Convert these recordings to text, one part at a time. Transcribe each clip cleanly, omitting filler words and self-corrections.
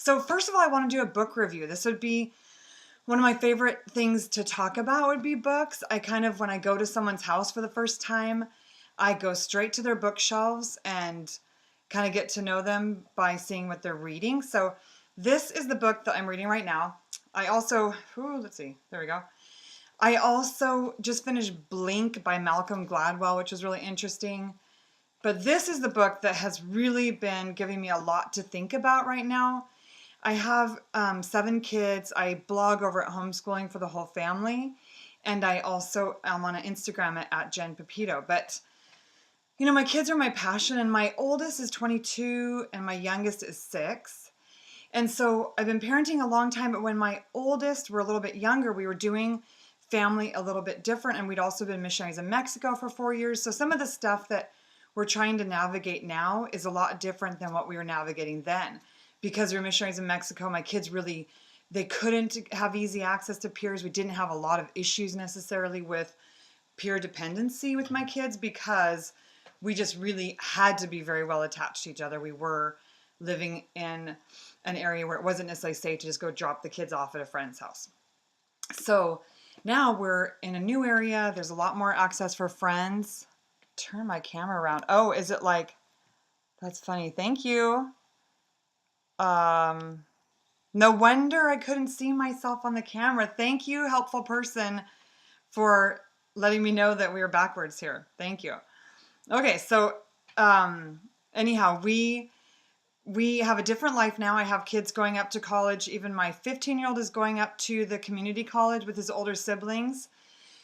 So first of all, I want to do a book review. This would be one of my favorite things to talk about would be books. When I go to someone's house for the first time, I go straight to their bookshelves and kind of get to know them by seeing what they're reading. So this is the book that I'm reading right now. I also, let's see, there we go. I also just finished Blink by Malcolm Gladwell, which was really interesting. But this is the book that has really been giving me a lot to think about right now. I have 7 kids. I blog over at Homeschooling for the Whole Family. And I also am on Instagram at Jen Pepito. But, my kids are my passion. And my oldest is 22 and my youngest is 6. And so I've been parenting a long time. But when my oldest were a little bit younger, we were doing family a little bit different. And we'd also been missionaries in Mexico for 4 years. So some of the stuff that we're trying to navigate now is a lot different than what we were navigating then. Because we were missionaries in Mexico, my kids really, they couldn't have easy access to peers. We didn't have a lot of issues necessarily with peer dependency with my kids because we just really had to be very well attached to each other. We were living in an area where it wasn't necessarily safe to just go drop the kids off at a friend's house. So now we're in a new area. There's a lot more access for friends. Turn my camera around. Oh, is it like, that's funny. Thank you. No wonder I couldn't see myself on the camera. Thank you, helpful person, for letting me know that we were backwards here. Thank you. Okay, so anyhow, we have a different life now. I have kids going up to college. Even my 15-year-old is going up to the community college with his older siblings.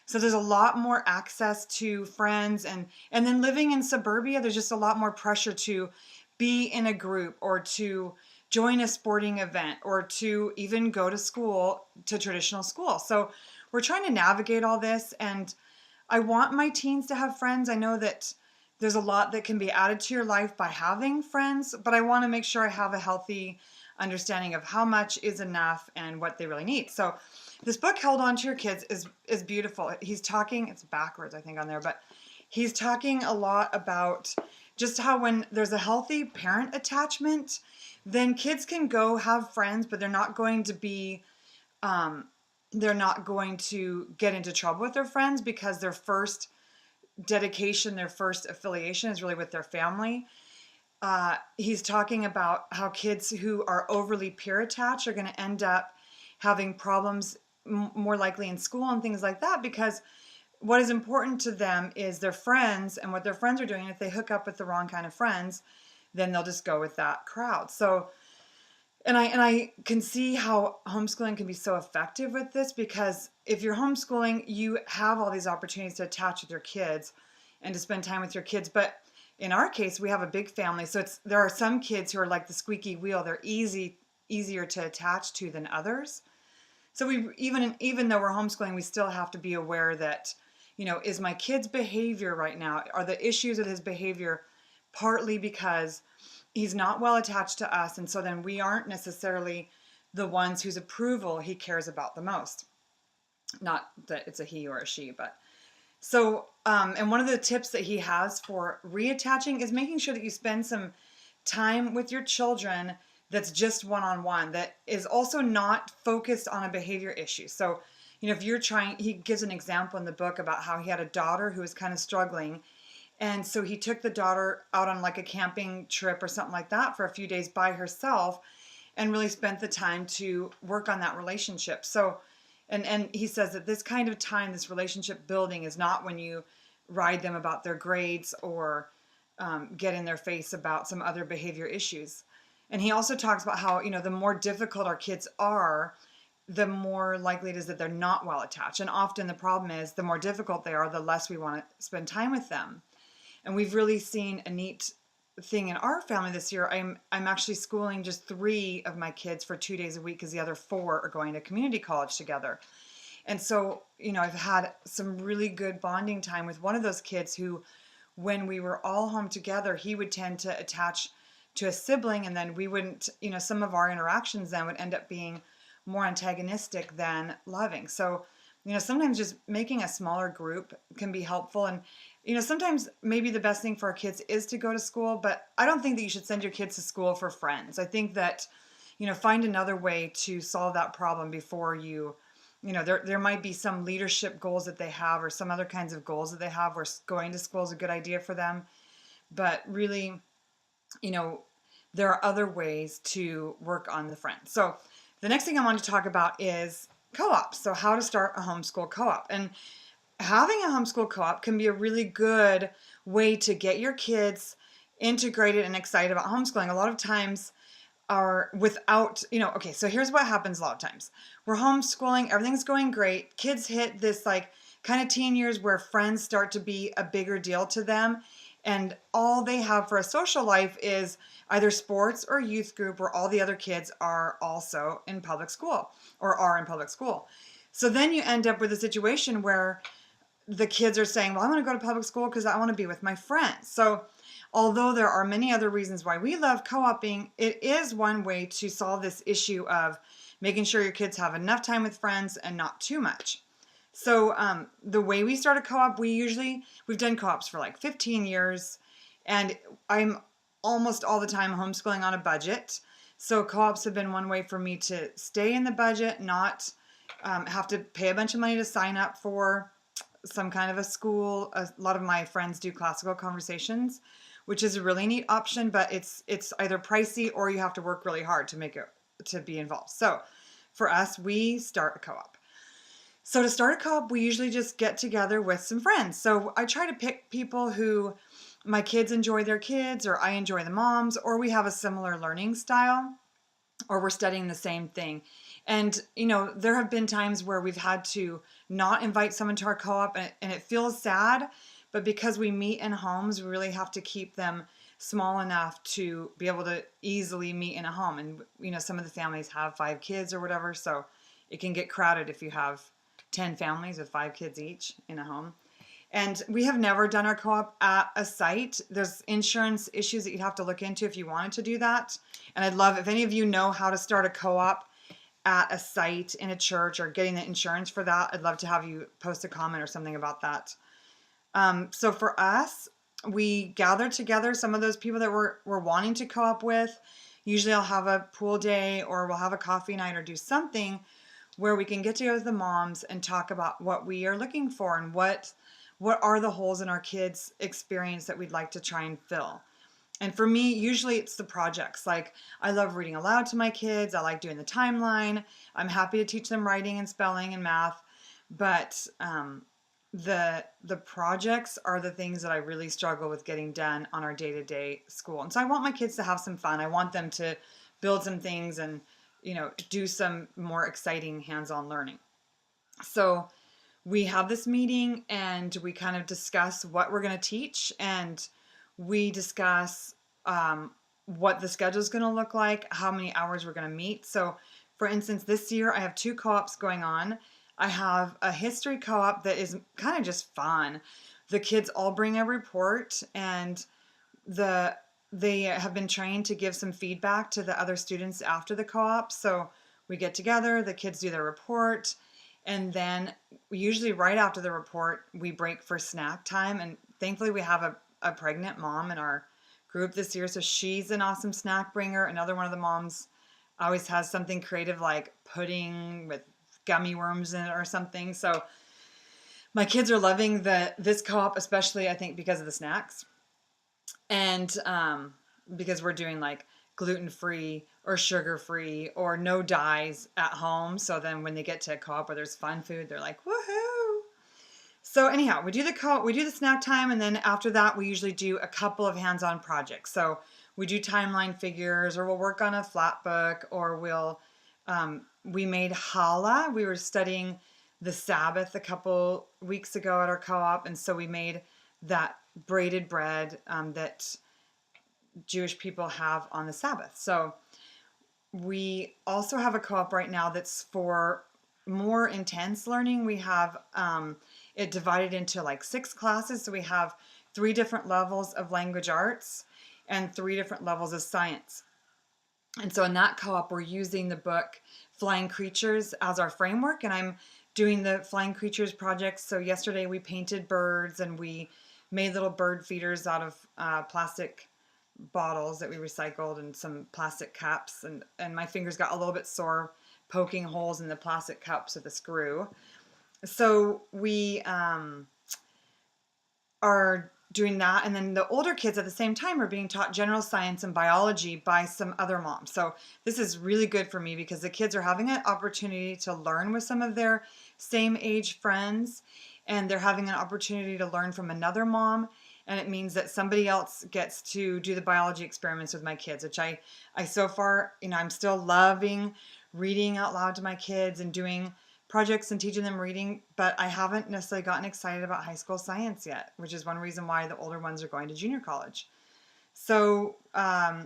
So there's a lot more access to friends, and then living in suburbia, there's just a lot more pressure to be in a group or to join a sporting event or to even go to school, to traditional school. So we're trying to navigate all this, and I want my teens to have friends. I know that there's a lot that can be added to your life by having friends, but I want to make sure I have a healthy understanding of how much is enough and what they really need. So this book, Held On to Your Kids, is beautiful. He's talking, it's backwards I think on there, but he's talking a lot about just how when there's a healthy parent attachment, then kids can go have friends, but they're not going to get into trouble with their friends because their first dedication, their first affiliation is really with their family. He's talking about how kids who are overly peer attached are going to end up having problems more likely in school and things like that, because what is important to them is their friends and what their friends are doing. If they hook up with the wrong kind of friends, then they'll just go with that crowd. So, and I can see how homeschooling can be so effective with this, because if you're homeschooling, you have all these opportunities to attach with your kids and to spend time with your kids. But in our case, we have a big family. So there are some kids who are like the squeaky wheel. They're easier to attach to than others. So even though we're homeschooling, we still have to be aware that, is my kid's behavior right now, are the issues with his behavior partly because he's not well attached to us, and so then we aren't necessarily the ones whose approval he cares about the most. Not that it's a he or a she, but so, and one of the tips that he has for reattaching is making sure that you spend some time with your children that's just one-on-one, that is also not focused on a behavior issue. So, if you're he gives an example in the book about how he had a daughter who was kind of struggling. And so he took the daughter out on like a camping trip or something like that for a few days by herself and really spent the time to work on that relationship. So, and he says that this kind of time, this relationship building, is not when you ride them about their grades or get in their face about some other behavior issues. And he also talks about how, the more difficult our kids are, the more likely it is that they're not well attached. And often the problem is the more difficult they are, the less we want to spend time with them. And we've really seen a neat thing in our family this year. I'm actually schooling just 3 of my kids for 2 days a week because the other 4 are going to community college together. And so, I've had some really good bonding time with one of those kids who, when we were all home together, he would tend to attach to a sibling, and then we wouldn't, some of our interactions then would end up being more antagonistic than loving. So, sometimes just making a smaller group can be helpful. And, sometimes maybe the best thing for our kids is to go to school, but I don't think that you should send your kids to school for friends. I think that, find another way to solve that problem before there might be some leadership goals that they have or some other kinds of goals that they have where going to school is a good idea for them. But really, there are other ways to work on the friends. So the next thing I want to talk about is co-ops. So how to start a homeschool co-op. And having a homeschool co-op can be a really good way to get your kids integrated and excited about homeschooling. A lot of times are without, okay, so here's what happens a lot of times. We're homeschooling, everything's going great. Kids hit this like kind of teen years where friends start to be a bigger deal to them. And all they have for a social life is either sports or youth group where all the other kids are also in public school or are in public school. So then you end up with a situation where the kids are saying, well, I want to go to public school because I want to be with my friends. So although there are many other reasons why we love co-oping, it is one way to solve this issue of making sure your kids have enough time with friends and not too much. So the way we start a co-op, we've done co-ops for like 15 years, and I'm almost all the time homeschooling on a budget. So co-ops have been one way for me to stay in the budget, not have to pay a bunch of money to sign up for some kind of a school. A lot of my friends do classical conversations, which is a really neat option, but it's either pricey or you have to work really hard to be involved. So for us, we start a co-op. So to start a co-op, we usually just get together with some friends. So I try to pick people who my kids enjoy their kids, or I enjoy the moms, or we have a similar learning style, or we're studying the same thing. And, there have been times where we've had to not invite someone to our co-op, and it feels sad, but because we meet in homes, we really have to keep them small enough to be able to easily meet in a home. And, some of the families have 5 kids or whatever, so it can get crowded if you have 10 families with 5 kids each in a home. And we have never done our co-op at a site. There's insurance issues that you'd have to look into if you wanted to do that. And I'd love if any of you know how to start a co-op at a site in a church or getting the insurance for that. I'd love to have you post a comment or something about that. So for us, we gather together some of those people that we're wanting to co-op with. Usually I'll have a pool day or we'll have a coffee night or do something where we can get together with the moms and talk about what we are looking for and what are the holes in our kids' experience that we'd like to try and fill. And for me, usually it's the projects. Like, I love reading aloud to my kids. I like doing the timeline. I'm happy to teach them writing and spelling and math. But the projects are the things that I really struggle with getting done on our day-to-day school. And so I want my kids to have some fun. I want them to build some things and do some more exciting hands-on learning. So we have this meeting and we kind of discuss what we're going to teach, and we discuss what the schedule is going to look like, how many hours we're going to meet. So for instance, this year I have 2 co-ops going on. I have a history co-op that is kind of just fun. The kids all bring a report, and they have been trained to give some feedback to the other students after the co-op. So we get together, the kids do their report, and then usually right after the report, we break for snack time. And thankfully we have a pregnant mom in our group this year, so she's an awesome snack bringer. Another one of the moms always has something creative like pudding with gummy worms in it or something. So my kids are loving this co-op, especially I think because of the snacks. And because we're doing like gluten-free or sugar-free or no dyes at home. So then when they get to a co-op where there's fun food, they're like, woohoo. So anyhow, we do the co-op, we do the snack time. And then after that, we usually do a couple of hands-on projects. So we do timeline figures, or we'll work on a flat book, or we made challah. We were studying the Sabbath a couple weeks ago at our co-op. And so we made that braided bread that Jewish people have on the Sabbath. So we also have a co-op right now that's for more intense learning. We have it divided into like 6 classes. So we have 3 different levels of language arts and 3 different levels of science. And so in that co-op, we're using the book Flying Creatures as our framework, and I'm doing the Flying Creatures project. So yesterday we painted birds and we made little bird feeders out of plastic bottles that we recycled and some plastic cups, and my fingers got a little bit sore poking holes in the plastic cups with a screw. So we are doing that, and then the older kids at the same time are being taught general science and biology by some other moms. So this is really good for me because the kids are having an opportunity to learn with some of their same age friends, and they're having an opportunity to learn from another mom, and it means that somebody else gets to do the biology experiments with my kids, which I so far, I'm still loving reading out loud to my kids and doing projects and teaching them reading, but I haven't necessarily gotten excited about high school science yet, which is one reason why the older ones are going to junior college. So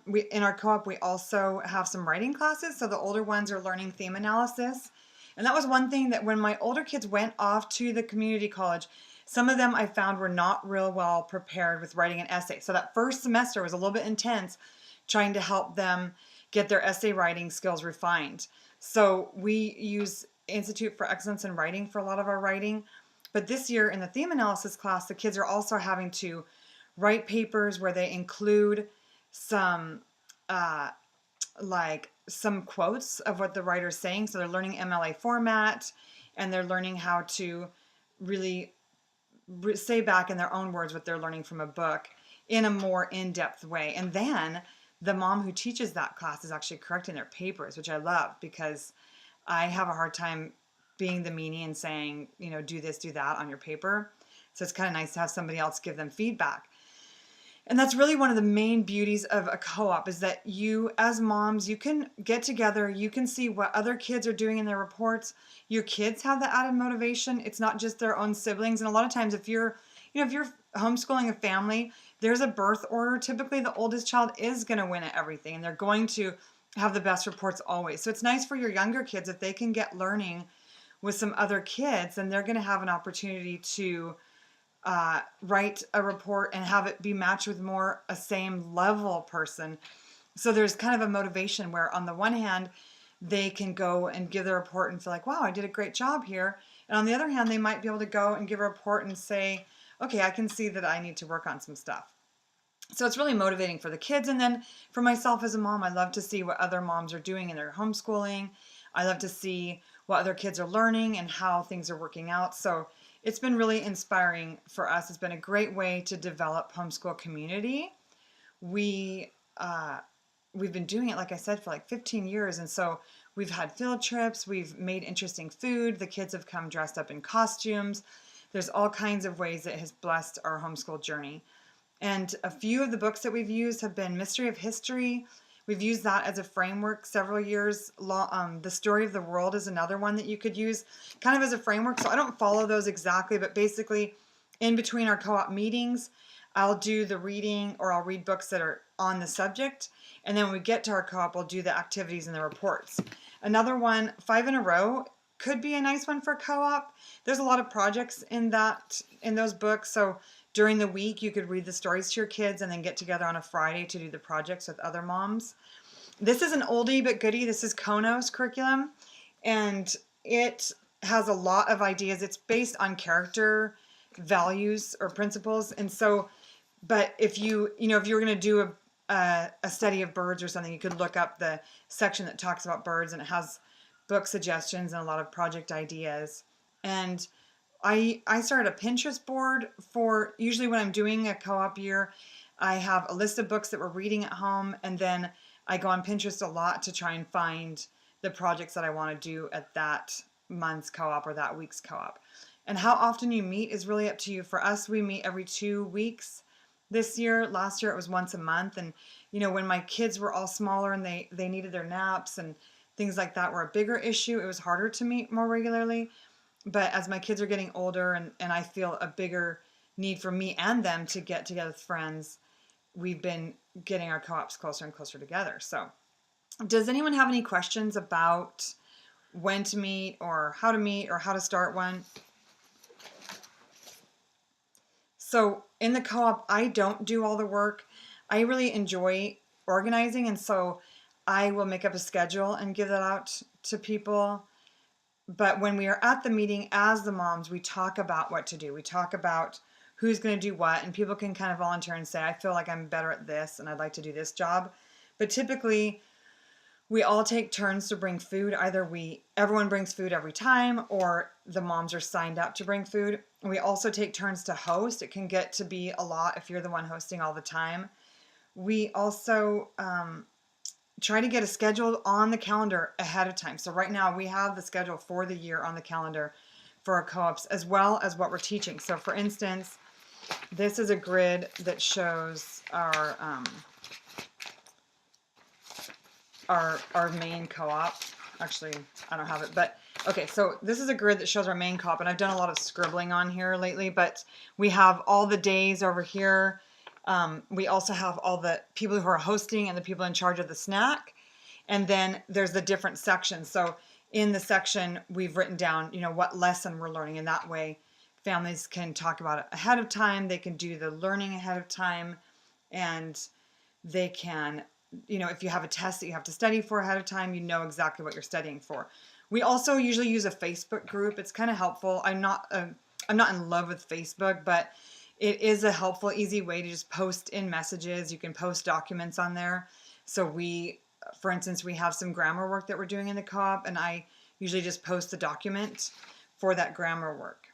we in our co-op, we also have some writing classes. So the older ones are learning theme analysis. And that was one thing that when my older kids went off to the community college, some of them I found were not real well prepared with writing an essay. So that first semester was a little bit intense trying to help them get their essay writing skills refined. So we use Institute for Excellence in Writing for a lot of our writing. But this year in the theme analysis class, the kids are also having to write papers where they include some like some quotes of what the writer's saying. So they're learning MLA format, and they're learning how to really say back in their own words what they're learning from a book in a more in-depth way. And then the mom who teaches that class is actually correcting their papers, which I love because I have a hard time being the meanie and saying, do this, do that on your paper. So it's kind of nice to have somebody else give them feedback. And that's really one of the main beauties of a co-op is that you, as moms, you can get together, you can see what other kids are doing in their reports. Your kids have the added motivation. It's not just their own siblings. And a lot of times if you're homeschooling a family, there's a birth order. Typically the oldest child is going to win at everything, and they're going to have the best reports always. So it's nice for your younger kids if they can get learning with some other kids, and they're going to have an opportunity to write a report and have it be matched with more a same level person. So there's kind of a motivation where on the one hand, they can go and give the report and feel like, wow, I did a great job here. And on the other hand, they might be able to go and give a report and say, okay, I can see that I need to work on some stuff. So it's really motivating for the kids. And then for myself as a mom, I love to see what other moms are doing in their homeschooling. I love to see what other kids are learning and how things are working out. So it's been really inspiring for us. It's been a great way to develop homeschool community. We've been doing it, like I said, for like 15 years. And so we've had field trips. We've made interesting food. The kids have come dressed up in costumes. There's all kinds of ways that it has blessed our homeschool journey. And a few of the books that we've used have been Mystery of History. We've used that as a framework several years. The Story of the World is another one that you could use kind of as a framework. So I don't follow those exactly, but basically in between our co-op meetings, I'll do the reading, or I'll read books that are on the subject. And then when we get to our co-op, we'll do the activities and the reports. Another one, 5 in a Row, could be a nice one for co-op. There's a lot of projects in those books. So during the week, you could read the stories to your kids and then get together on a Friday to do the projects with other moms. This is an oldie but goodie. This is Kono's curriculum, and it has a lot of ideas. It's based on character values or principles. And so, but if you were going to do a study of birds or something, you could look up the section that talks about birds, and it has book suggestions and a lot of project ideas. And I started a Pinterest board for usually when I'm doing a co-op year. I have a list of books that we're reading at home, and then I go on Pinterest a lot to try and find the projects that I want to do at that month's co-op or that week's co-op. And how often you meet is really up to you. For us, we meet every 2 weeks this year. Last year it was once a month. And when my kids were all smaller and they needed their naps and things like that were a bigger issue, it was harder to meet more regularly. But as my kids are getting older and I feel a bigger need for me and them to get together with friends, we've been getting our co-ops closer and closer together. So does anyone have any questions about when to meet or how to start one? So in the co-op, I don't do all the work. I really enjoy organizing, and so I will make up a schedule and give that out to people. But when we are at the meeting as the moms, we talk about what to do. We talk about who's going to do what, and people can kind of volunteer and say, I feel like I'm better at this and I'd like to do this job. But typically we all take turns to bring food. Either everyone brings food every time, or the moms are signed up to bring food. We also take turns to host. It can get to be a lot if you're the one hosting all the time. We also try to get a schedule on the calendar ahead of time. So right now we have the schedule for the year on the calendar for our co-ops, as well as what we're teaching. So for instance, this is a grid that shows our main co-op. Actually, I don't have it, but okay, so this is a grid that shows our main co-op, and I've done a lot of scribbling on here lately, but we have all the days over here. We also have all the people who are hosting and the people in charge of the snack, and then there's the different sections. So in the section, we've written down, what lesson we're learning, and that way families can talk about it ahead of time. They can do the learning ahead of time, and they can, if you have a test that you have to study for ahead of time, you know exactly what you're studying for. We also usually use a Facebook group. It's kind of helpful. I'm not in love with Facebook, but it is a helpful, easy way to just post in messages. You can post documents on there. So for instance, we have some grammar work that we're doing in the co-op, and I usually just post the document for that grammar work.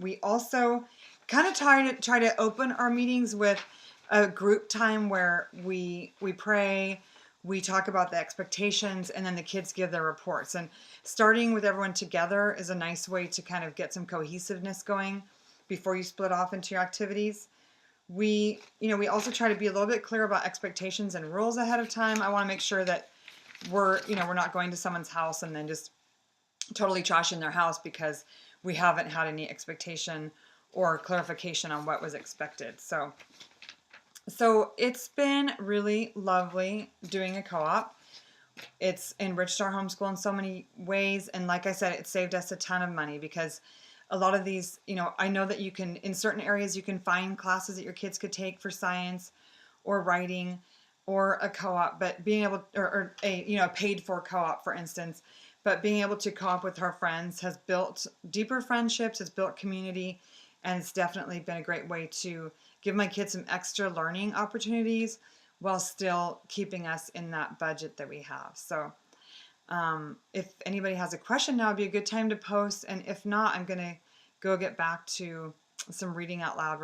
We also kind of try to open our meetings with a group time where we pray, we talk about the expectations, and then the kids give their reports. And starting with everyone together is a nice way to kind of get some cohesiveness going before you split off into your activities. We also try to be a little bit clear about expectations and rules ahead of time. I want to make sure that we're not going to someone's house and then just totally trashing their house because we haven't had any expectation or clarification on what was expected. So it's been really lovely doing a co-op. It's enriched our homeschool in so many ways. And like I said, it saved us a ton of money because a lot of these, I know that you can, in certain areas, you can find classes that your kids could take for science or writing or a co-op, but being able, or a paid for co-op, for instance, but being able to co-op with our friends has built deeper friendships, has built community, and it's definitely been a great way to give my kids some extra learning opportunities while still keeping us in that budget that we have. So if anybody has a question, now would be a good time to post. And if not, I'm going to go get back to some reading out loud.